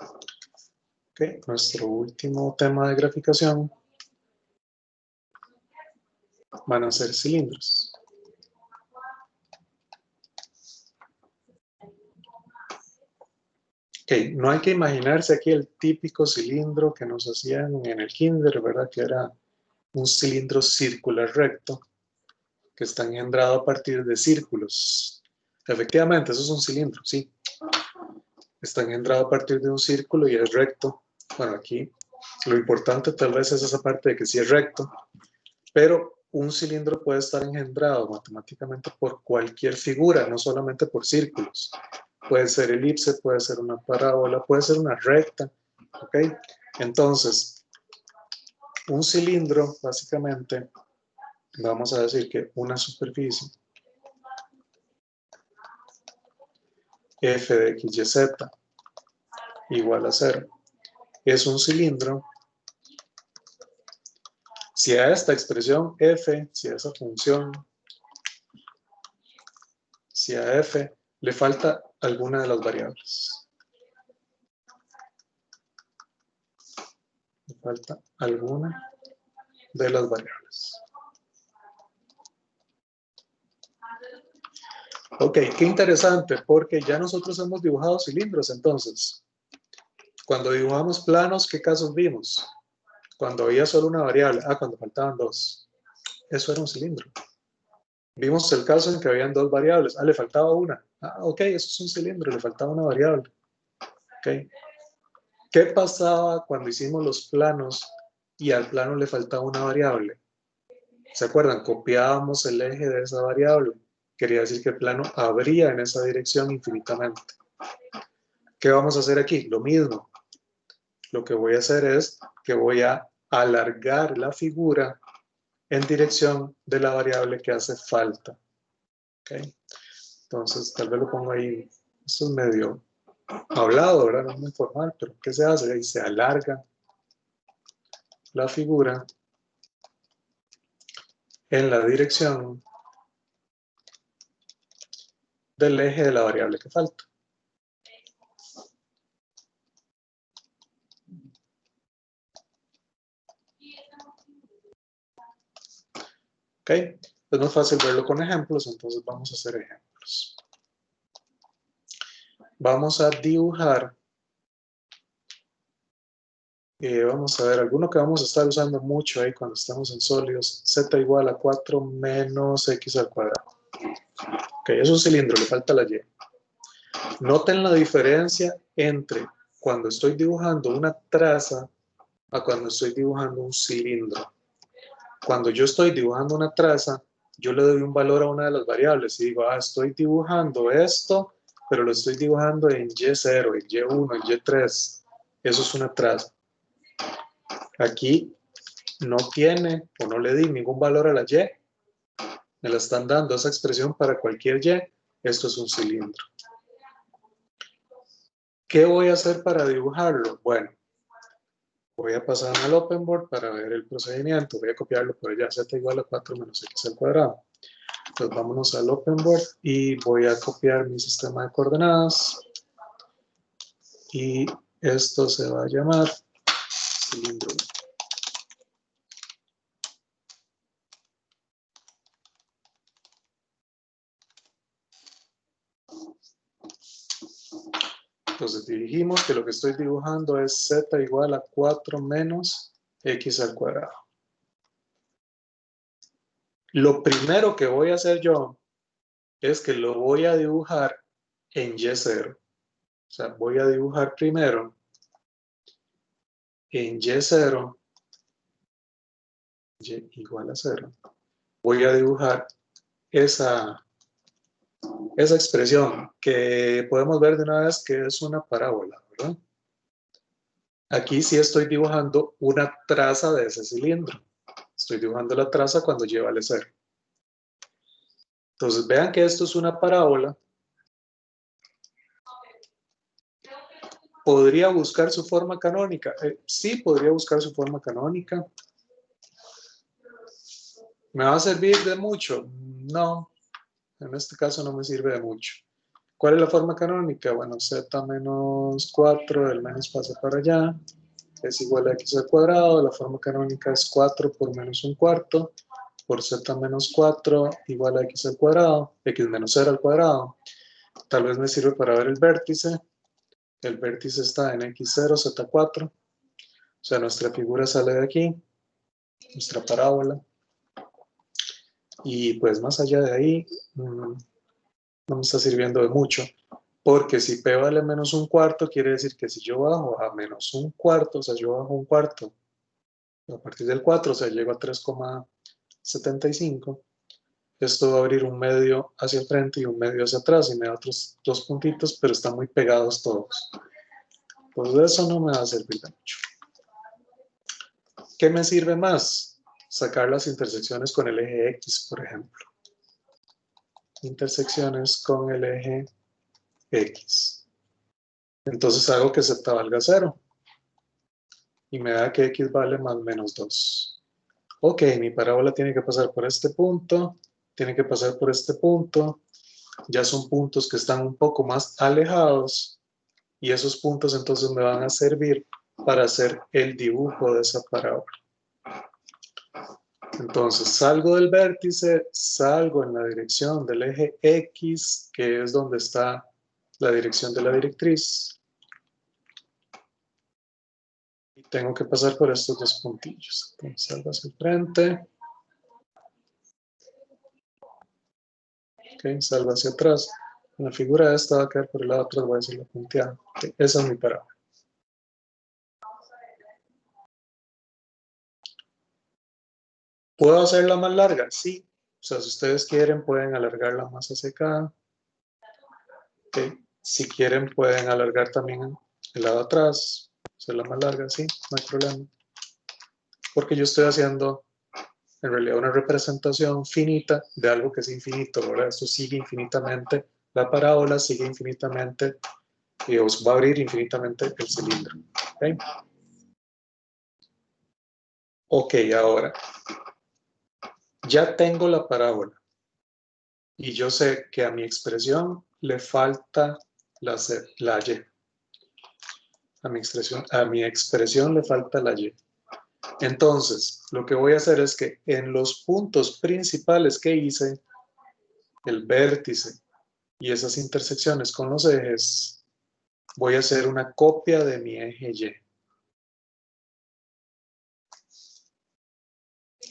Ok, nuestro último tema de graficación van a ser cilindros. Ok, no hay que imaginarse aquí el típico cilindro que nos hacían en el kinder, ¿verdad? Que era un cilindro circular recto que está engendrado a partir de círculos. Efectivamente, eso es un cilindro, sí. Está engendrado a partir de un círculo y es recto. Bueno, aquí lo importante tal vez es esa parte de que sí es recto, pero un cilindro puede estar engendrado matemáticamente por cualquier figura, no solamente por círculos. Puede ser elipse, puede ser una parábola, puede ser una recta, ¿ok? Entonces, un cilindro, básicamente, vamos a decir que una superficie f de x, y, z igual a 0 es un cilindro si a esta expresión f, si a esa función, si a f le falta alguna de las variables. Le falta alguna de las variables. Ok, qué interesante, porque ya nosotros hemos dibujado cilindros, entonces. Cuando dibujamos planos, ¿qué casos vimos? Cuando había solo una variable. Cuando faltaban dos. Eso era un cilindro. Vimos el caso en que habían dos variables. Le faltaba una. Ok, eso es un cilindro, le faltaba una variable. Ok. ¿Qué pasaba cuando hicimos los planos y al plano le faltaba una variable? ¿Se acuerdan? Copiábamos el eje de esa variable. Quería decir que el plano abría en esa dirección infinitamente. ¿Qué vamos a hacer aquí? Lo mismo. Lo que voy a hacer es que voy a alargar la figura en dirección de la variable que hace falta. ¿Okay? Entonces, tal vez lo pongo ahí. Esto es medio hablado, ¿verdad? No es muy formal, pero ¿qué se hace? Ahí se alarga la figura en la dirección del eje de la variable que falta. ¿Ok? Es más fácil verlo con ejemplos, entonces vamos a hacer ejemplos. Vamos a dibujar. Vamos a ver, alguno que vamos a estar usando mucho ahí cuando estamos en sólidos. Z igual a 4 menos x al cuadrado. Ok, es un cilindro, le falta la y. Noten la diferencia entre cuando estoy dibujando una traza a cuando estoy dibujando un cilindro. Cuando yo estoy dibujando una traza, yo le doy un valor a una de las variables y digo, estoy dibujando esto, pero lo estoy dibujando en Y0, en Y1, en Y3. Eso es una traza. Aquí no tiene o no le di ningún valor a la Y. Me la están dando esa expresión para cualquier Y. Esto es un cilindro. ¿Qué voy a hacer para dibujarlo? Bueno, voy a pasar al open board para ver el procedimiento. Voy a copiarlo por allá. Z igual a 4 menos x al cuadrado. Entonces vámonos al open board y voy a copiar mi sistema de coordenadas. Y esto se va a llamar cilindro. Entonces dijimos que lo que estoy dibujando es z igual a 4 menos x al cuadrado. Lo primero que voy a hacer yo es que lo voy a dibujar en Y0. O sea, voy a dibujar primero en Y0, Y igual a 0. Voy a dibujar esa expresión que podemos ver de una vez que es una parábola, ¿verdad? Aquí sí estoy dibujando una traza de ese cilindro. Estoy dibujando la traza cuando Y vale 0. Entonces vean que esto es una parábola. ¿Podría buscar su forma canónica? Sí, podría buscar su forma canónica. ¿Me va a servir de mucho? No, en este caso no me sirve de mucho. ¿Cuál es la forma canónica? Bueno, z menos 4, el menos pasa para allá, es igual a x al cuadrado. La forma canónica es 4 por menos un cuarto, por z menos 4, igual a x al cuadrado, x menos 0 al cuadrado. Tal vez me sirve para ver el vértice. El vértice está en x0, z4. O sea, nuestra figura sale de aquí, nuestra parábola. Y pues más allá de ahí, no me está sirviendo de mucho. Porque si p vale menos un cuarto, quiere decir que si yo bajo a menos un cuarto, o sea, yo bajo un cuarto a partir del 4, o sea, llego a 3,75, esto va a abrir un medio hacia el frente y un medio hacia atrás, y me da otros dos puntitos, pero están muy pegados todos. Pues de eso no me va a servir de mucho. ¿Qué me sirve más? Sacar las intersecciones con el eje X, por ejemplo. Intersecciones con el eje X. Entonces hago que z valga 0. Y me da que x vale más menos 2. Ok, mi parábola tiene que pasar por este punto, tiene que pasar por este punto. Ya son puntos que están un poco más alejados. Y esos puntos entonces me van a servir para hacer el dibujo de esa parábola. Entonces salgo del vértice, salgo en la dirección del eje X, que es donde está la dirección de la directriz. Y tengo que pasar por estos dos puntillos. Entonces salgo hacia el frente. Ok, salgo hacia atrás. La figura esta va a quedar por el lado atrás, voy a hacerlo punteado. Okay, esa es mi parábola. ¿Puedo hacerla más larga? Sí. O sea, si ustedes quieren, pueden alargarla más hacia acá. Okay. Si quieren, pueden alargar también el lado atrás. Hacerla más larga, sí, no hay problema. Porque yo estoy haciendo, en realidad, una representación finita de algo que es infinito, ¿verdad? Esto sigue infinitamente, la parábola sigue infinitamente y os va a abrir infinitamente el cilindro. ¿Okay? Ok, ahora, ya tengo la parábola y yo sé que a mi expresión le falta la y. A mi expresión le falta la y. Entonces, lo que voy a hacer es que en los puntos principales que hice, el vértice y esas intersecciones con los ejes, voy a hacer una copia de mi eje Y.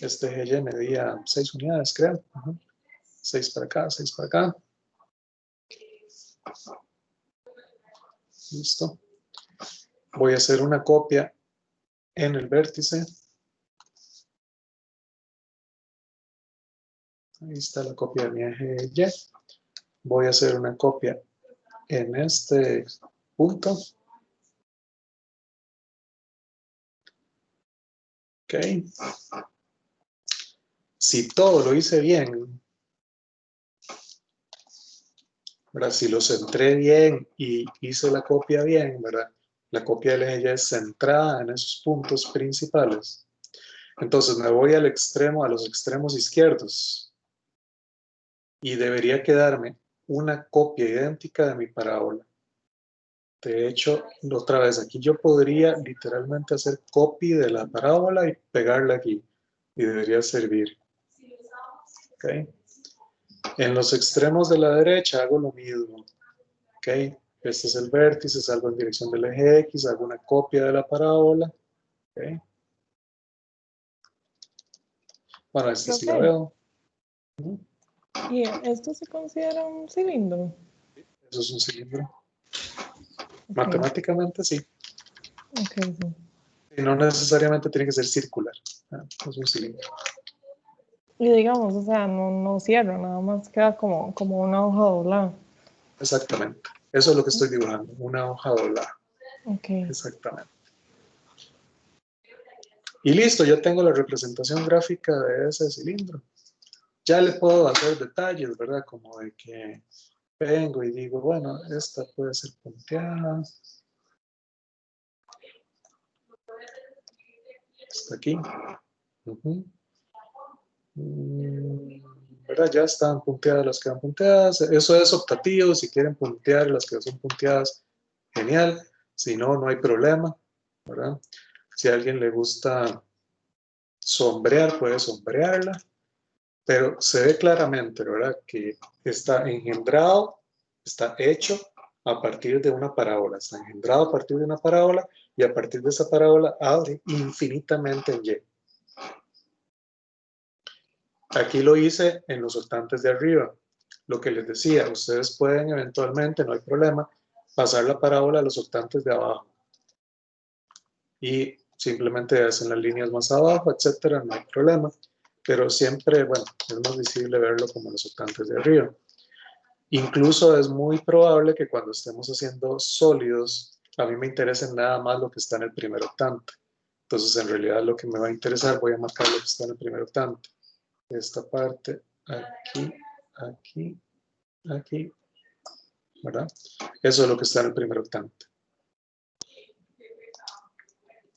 Este eje Y medía 6 unidades, creo. 6 para acá, 6 para acá. Listo. Voy a hacer una copia en el vértice. Ahí está la copia de mi eje Y. Voy a hacer una copia en este punto. Ok. Si todo lo hice bien, ¿verdad? Si lo centré bien y hice la copia bien, ¿verdad? La copia del eje Y es centrada en esos puntos principales. Entonces me voy al extremo, a los extremos izquierdos. Y debería quedarme una copia idéntica de mi parábola. De hecho, otra vez, aquí yo podría literalmente hacer copy de la parábola y pegarla aquí. Y debería servir. ¿Okay? En los extremos de la derecha hago lo mismo. ¿Okay? Este es el vértice, salgo en dirección del eje X, hago una copia de la parábola. ¿Okay? Bueno, esta sí la Profe, veo. ¿y esto se considera un cilindro? Eso es un cilindro. Ok, Matemáticamente sí. ok, sí. Y no necesariamente tiene que ser circular. Es un cilindro. Y digamos, o sea, no cierra, nada más queda como una hoja doblada. Exactamente. Eso es lo que estoy dibujando. Una hoja doblada. Ok. Exactamente. Y listo, ya tengo la representación gráfica de ese cilindro. Ya le puedo hacer detalles, ¿verdad? Como de que vengo y digo, bueno, esta puede ser punteada. Hasta aquí. ¿verdad? Ya están punteadas las que van punteadas. Eso es optativo. Si quieren puntear las que son punteadas, genial. Si no, no hay problema, ¿verdad? Si a alguien le gusta sombrear, puede sombrearla. Pero se ve claramente, ¿verdad? Que está engendrado, está hecho a partir de una parábola. Está engendrado a partir de una parábola y a partir de esa parábola abre infinitamente en Y. Aquí lo hice en los soltantes de arriba. Lo que les decía, ustedes pueden eventualmente, no hay problema, pasar la parábola a los soltantes de abajo. Y simplemente hacen las líneas más abajo, etcétera, no hay problema. Pero siempre, bueno, es más visible verlo como los soltantes de arriba. Incluso es muy probable que cuando estemos haciendo sólidos, a mí me interese nada más lo que está en el primer octante. Entonces, en realidad, lo que me va a interesar, voy a marcar lo que está en el primer octante. Esta parte, aquí, aquí, aquí, ¿verdad? Eso es lo que está en el primer octante.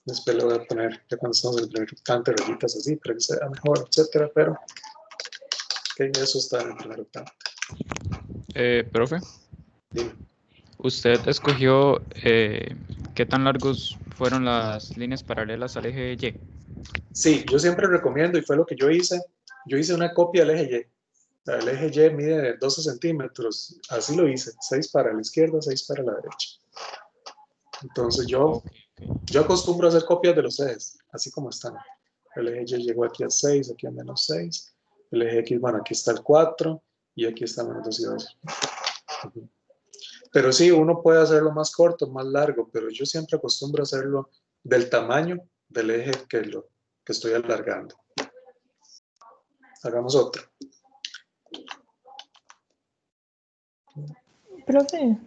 Después le voy a poner, ya cuando estamos en el primer octante, rayitas así, para que sea mejor, etcétera, pero okay, eso está en el primer octante. Profe, Dime. ¿usted escogió qué tan largos fueron las líneas paralelas al eje Y? Sí, yo siempre recomiendo, y fue lo que yo hice una copia del eje Y. El eje Y mide 12 centímetros, así lo hice, 6 para la izquierda, 6 para la derecha. Entonces yo acostumbro a hacer copias de los ejes, así como están. El eje Y llegó aquí a 6, aquí a menos 6. El eje X, bueno, aquí está el 4 y aquí está menos 2 y 2. Pero sí, uno puede hacerlo más corto, más largo, pero yo siempre acostumbro a hacerlo del tamaño del eje que estoy alargando. Hagamos otro. Profe,